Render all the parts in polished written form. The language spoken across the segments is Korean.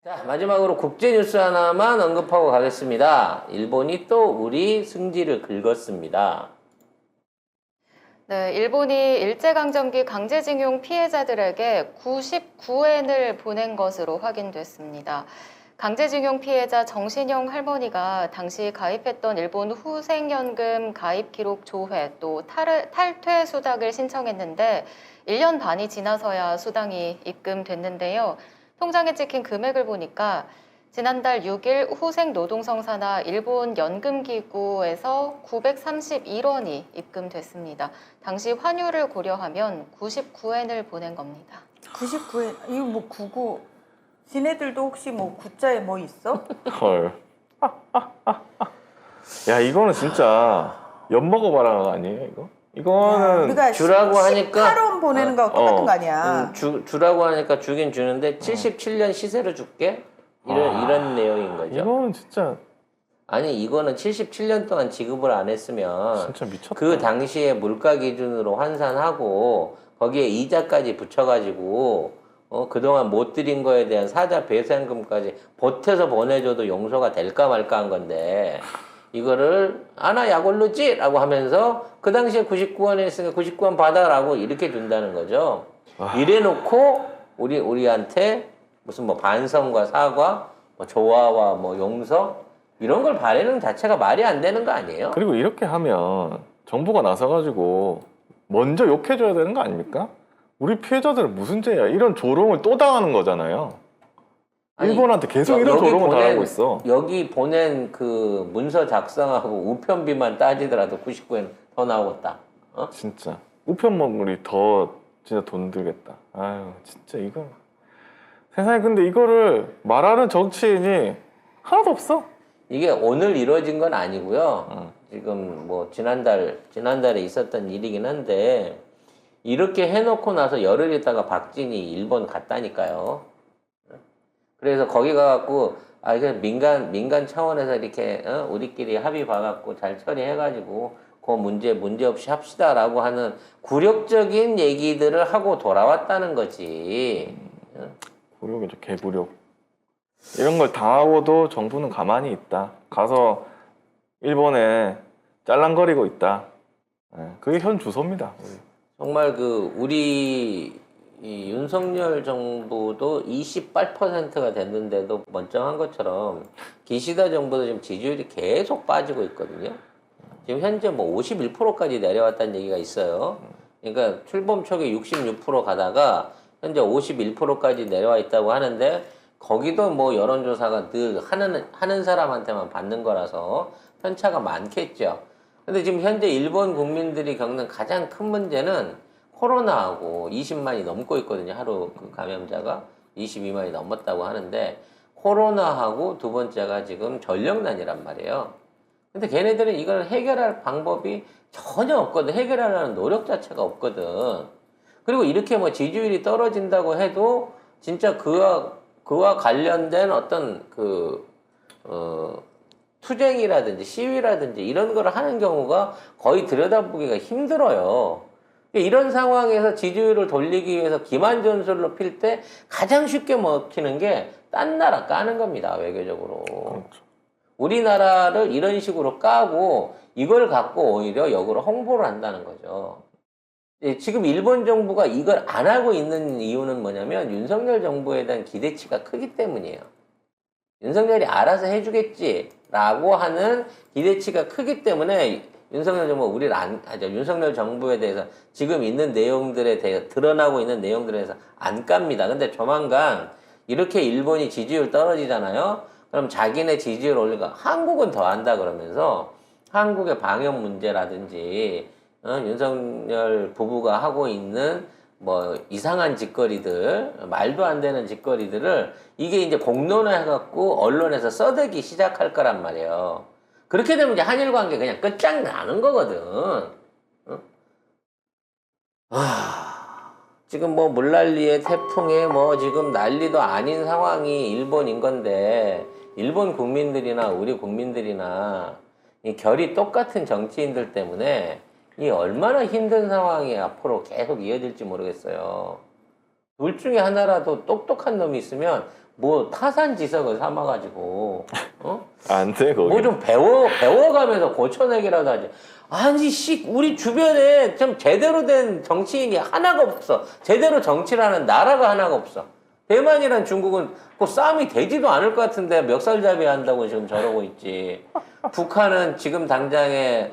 자, 마지막으로 국제 뉴스 하나만 언급하고 가겠습니다. 일본이 또 우리 승지를 긁었습니다. 네, 일본이 일제강점기 강제징용 피해자들에게 99엔을 보낸 것으로 확인됐습니다. 강제징용 피해자 정신영 할머니가 당시 가입했던 일본 후생연금 가입 기록 조회 또 탈퇴 수당을 신청했는데 1년 반이 지나서야 수당이 입금됐는데요. 통장에 찍힌 금액을 보니까 지난달 6일 후생노동성사나 일본 연금기구에서 931원이 입금됐습니다. 당시 환율을 고려하면 99엔을 보낸 겁니다. 99엔 이거 뭐 99 지네들도 혹시 뭐 구자에 뭐 있어? 헐. 야, 이거는 진짜 엿먹어 말하는 거 아니에요, 이거? 이거는 우리가 주라고 하니까 18원 보내는 거하고 똑같은 거 아니야? 주라고 하니까 주긴 주는데 77년 시세로 줄게? 이런 내용인 거죠. 이거는 진짜 아니 이거는 77년 동안 지급을 안 했으면 진짜 미쳤다. 그 당시에 물가 기준으로 환산하고 거기에 이자까지 붙여가지고 그동안 못 드린 거에 대한 사자 배상금까지 보태서 보내줘도 용서가 될까 말까 한 건데 이거를 아나 약올르지? 라고 하면서 그 당시에 99원에 있으니까 99원 받아라고 이렇게 준다는 거죠. 이래놓고 우리한테 무슨 뭐 반성과 사과, 뭐 조화와 뭐 용서 이런 걸 바라는 자체가 말이 안 되는 거 아니에요? 그리고 이렇게 하면 정부가 나서가지고 먼저 욕해줘야 되는 거 아닙니까? 우리 피해자들은 무슨 죄야? 이런 조롱을 또 당하는 거잖아요. 아니, 일본한테 계속 이런 여기 조롱을 당하고 있어. 여기 보낸 그 문서 작성하고 우편비만 따지더라도 99엔 더 나오겠다. 진짜 우편물이 더 진짜 돈 들겠다. 아유, 진짜 이거 세상에. 근데 이거를 말하는 정치인이 하나도 없어. 이게 오늘 이루어진 건 아니고요. 지금 뭐 지난달에 있었던 일이긴 한데 이렇게 해놓고 나서 열흘 있다가 박진이 일본 갔다니까요. 그래서 거기 가갖고 이게 민간 차원에서 이렇게 우리끼리 합의 봐갖고 잘 처리해가지고 그 문제 없이 합시다라고 하는 굴욕적인 얘기들을 하고 돌아왔다는 거지. 굴욕이죠, 개굴욕. 이런 걸 당하고도 정부는 가만히 있다. 가서 일본에 짤랑거리고 있다. 그게 현 주소입니다. 정말 우리 이 윤석열 정부도 28%가 됐는데도 멀쩡한 것처럼 기시다 정부도 지금 지지율이 계속 빠지고 있거든요. 지금 현재 뭐 51%까지 내려왔다는 얘기가 있어요. 그러니까 출범 초기 66% 가다가 현재 51%까지 내려와 있다고 하는데 거기도 뭐 여론조사가 늘 하는 사람한테만 받는 거라서 편차가 많겠죠. 근데 지금 현재 일본 국민들이 겪는 가장 큰 문제는 코로나하고 20만이 넘고 있거든요. 하루 그 감염자가 22만이 넘었다고 하는데 코로나하고 두 번째가 지금 전력난이란 말이에요. 근데 걔네들은 이걸 해결할 방법이 전혀 없거든. 해결하려는 노력 자체가 없거든. 그리고 이렇게 뭐 지지율이 떨어진다고 해도 진짜 그와 관련된 어떤 투쟁이라든지 시위라든지 이런 거를 하는 경우가 거의 들여다보기가 힘들어요. 이런 상황에서 지지율을 돌리기 위해서 기만전술로 필 때 가장 쉽게 먹히는 게 딴 나라 까는 겁니다. 외교적으로. 그렇죠. 우리나라를 이런 식으로 까고 이걸 갖고 오히려 역으로 홍보를 한다는 거죠. 지금 일본 정부가 이걸 안 하고 있는 이유는 뭐냐면 윤석열 정부에 대한 기대치가 크기 때문이에요. 윤석열이 알아서 해주겠지라고 하는 기대치가 크기 때문에 윤석열 정부 윤석열 정부에 대해서 지금 있는 내용들에 대해 드러나고 있는 내용들에 대해서 안 깝니다. 근데 조만간 이렇게 일본이 지지율 떨어지잖아요. 그럼 자기네 지지율 올리고 한국은 더 한다 그러면서 한국의 방역 문제라든지 윤석열 부부가 하고 있는 뭐 이상한 짓거리들, 말도 안 되는 짓거리들을 이게 이제 공론화해갖고 언론에서 써대기 시작할 거란 말이에요. 그렇게 되면 이제 한일 관계 그냥 끝장나는 거거든. 지금 뭐 물난리에 태풍에 뭐 지금 난리도 아닌 상황이 일본인 건데 일본 국민들이나 우리 국민들이나 이 결이 똑같은 정치인들 때문에 이 얼마나 힘든 상황이 앞으로 계속 이어질지 모르겠어요. 둘 중에 하나라도 똑똑한 놈이 있으면 뭐 타산지석을 삼아가지고 안 돼, 거기. 뭐 좀 배워가면서 고쳐내기라도 하지. 아니 씨 우리 주변에 좀 제대로 된 정치인이 하나가 없어. 제대로 정치를 하는 나라가 하나가 없어. 대만이랑 중국은 그 싸움이 되지도 않을 것 같은데 멱살잡이 한다고 지금 저러고 있지. 북한은 지금 당장에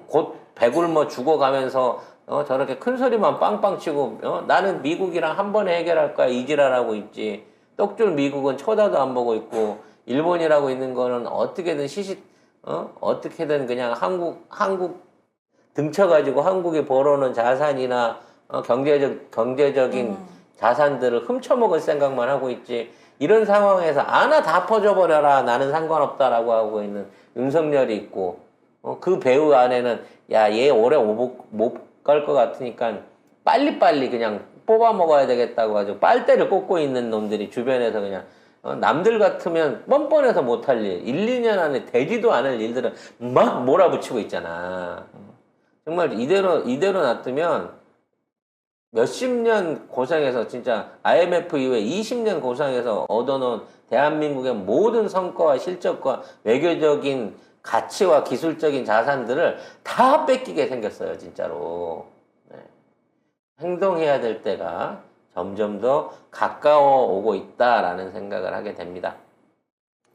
곧 배굶어 죽어가면서 저렇게 큰 소리만 빵빵 치고 나는 미국이랑 한 번에 해결할 거야 이지랄하고 있지. 떡줄 미국은 쳐다도 안 보고 있고 일본이라고 있는 거는 어떻게든 어떻게든 그냥 한국 등쳐가지고 한국이 벌어놓은 자산이나 경제적인 자산들을 훔쳐먹을 생각만 하고 있지. 이런 상황에서 아나 다 퍼져버려라 나는 상관없다라고 하고 있는 윤석열이 있고 그 배우 안에는 야 얘 오래 못 갈 것 같으니까 빨리빨리 그냥 뽑아 먹어야 되겠다고 가지고 빨대를 꽂고 있는 놈들이 주변에서 그냥 남들 같으면 뻔뻔해서 못할 일 1-2년 안에 되지도 않을 일들은 막 몰아붙이고 있잖아. 정말 이대로 놔두면 몇십 년 고생해서 진짜 IMF 이후에 20년 고생해서 얻어놓은 대한민국의 모든 성과와 실적과 외교적인 가치와 기술적인 자산들을 다 뺏기게 생겼어요, 진짜로. 네. 행동해야 될 때가 점점 더 가까워 오고 있다라는 생각을 하게 됩니다.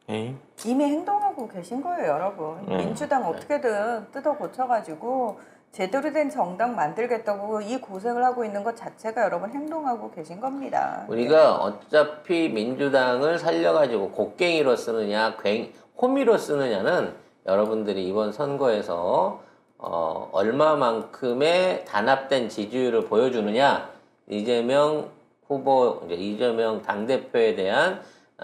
에이? 이미 행동하고 계신 거예요, 여러분. 민주당 어떻게든 뜯어 고쳐가지고 제대로 된 정당 만들겠다고 이 고생을 하고 있는 것 자체가 여러분 행동하고 계신 겁니다. 우리가 어차피 민주당을 살려가지고 곡괭이로 쓰느냐, 호미로 쓰느냐는 여러분들이 이번 선거에서 얼마만큼의 단합된 지지율을 보여주느냐, 이재명 후보, 이재명 당대표에 대한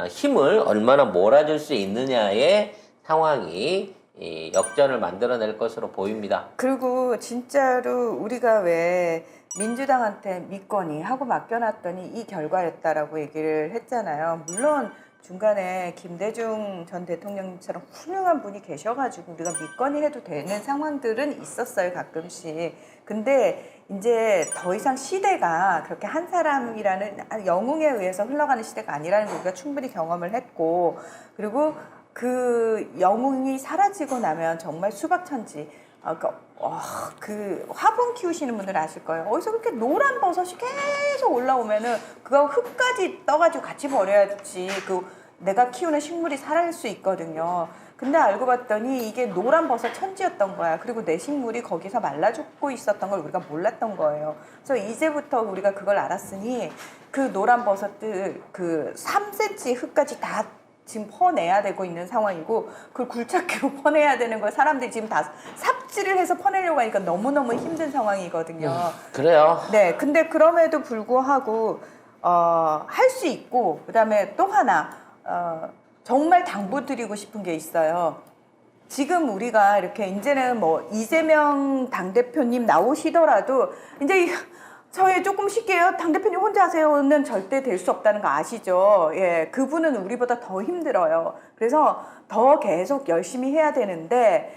힘을 얼마나 몰아줄 수 있느냐의 상황이 이 역전을 만들어낼 것으로 보입니다. 그리고 진짜로 우리가 왜 민주당한테 믿거니 하고 맡겨놨더니 이 결과였다라고 얘기를 했잖아요. 물론 중간에 김대중 전 대통령처럼 훌륭한 분이 계셔가지고 우리가 믿거니 해도 되는 상황들은 있었어요, 가끔씩. 근데 이제 더 이상 시대가 그렇게 한 사람이라는 영웅에 의해서 흘러가는 시대가 아니라는 걸 우리가 충분히 경험을 했고, 그리고 그 영웅이 사라지고 나면 정말 수박천지. 그 화분 키우시는 분들 아실 거예요. 어디서 그렇게 노란 버섯이 계속 올라오면은 그거 흙까지 떠가지고 같이 버려야지 그 내가 키우는 식물이 살아날 수 있거든요. 근데 알고 봤더니 이게 노란 버섯 천지였던 거야. 그리고 내 식물이 거기서 말라 죽고 있었던 걸 우리가 몰랐던 거예요. 그래서 이제부터 우리가 그걸 알았으니 그 노란 버섯들 그 3cm 흙까지 다 지금 퍼내야 되고 있는 상황이고, 그걸 굴착기로 퍼내야 되는 걸 사람들이 지금 다 삽질을 해서 퍼내려고 하니까 너무너무 힘든 상황이거든요. 그래요. 네, 근데 그럼에도 불구하고 할 수 있고, 그다음에 또 하나 정말 당부드리고 싶은 게 있어요. 지금 우리가 이렇게 이제는 뭐 이재명 당대표님 나오시더라도 이제 저희 조금 쉽게요. 당대표님 혼자 하세요는 절대 될 수 없다는 거 아시죠? 예, 그분은 우리보다 더 힘들어요. 그래서 더 계속 열심히 해야 되는데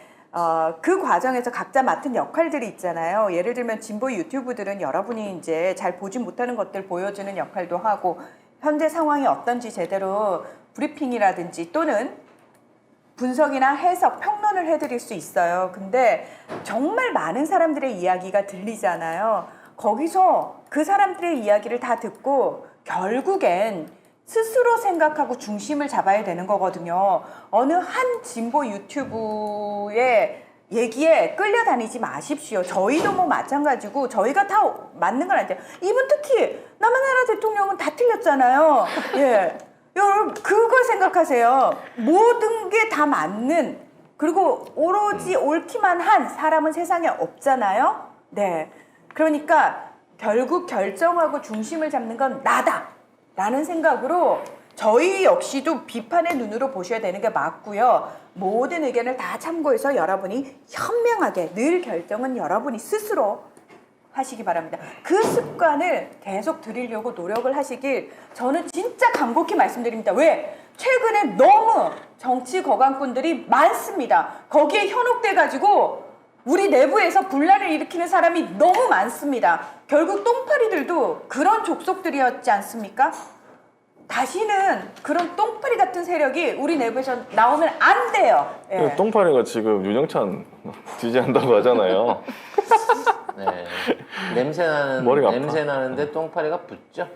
그 과정에서 각자 맡은 역할들이 있잖아요. 예를 들면 진보 유튜브들은 여러분이 이제 잘 보지 못하는 것들 보여주는 역할도 하고, 현재 상황이 어떤지 제대로 브리핑이라든지 또는 분석이나 해석, 평론을 해드릴 수 있어요. 근데 정말 많은 사람들의 이야기가 들리잖아요. 거기서 그 사람들의 이야기를 다 듣고 결국엔 스스로 생각하고 중심을 잡아야 되는 거거든요. 어느 한 진보 유튜브의 얘기에 끌려다니지 마십시오. 저희도 뭐 마찬가지고 저희가 다 맞는 건 아니죠. 이분 특히 남한나라 대통령은 다 틀렸잖아요. 예, 여러분 그걸 생각하세요. 모든 게 다 맞는, 그리고 오로지 옳기만 한 사람은 세상에 없잖아요. 네. 그러니까 결국 결정하고 중심을 잡는 건 나다 라는 생각으로 저희 역시도 비판의 눈으로 보셔야 되는 게 맞고요. 모든 의견을 다 참고해서 여러분이 현명하게, 늘 결정은 여러분이 스스로 하시기 바랍니다. 그 습관을 계속 들이려고 노력을 하시길 저는 진짜 간곡히 말씀드립니다. 왜? 최근에 너무 정치 거강꾼들이 많습니다. 거기에 현혹돼가지고 우리 내부에서 분란을 일으키는 사람이 너무 많습니다. 결국 똥파리들도 그런 족속들이었지 않습니까? 다시는 그런 똥파리 같은 세력이 우리 내부에서 나오면 안 돼요. 예. 똥파리가 지금 윤영찬 지지한다고 하잖아요. 네. 냄새 머리가 아파. 나는데 똥파리가 붙죠.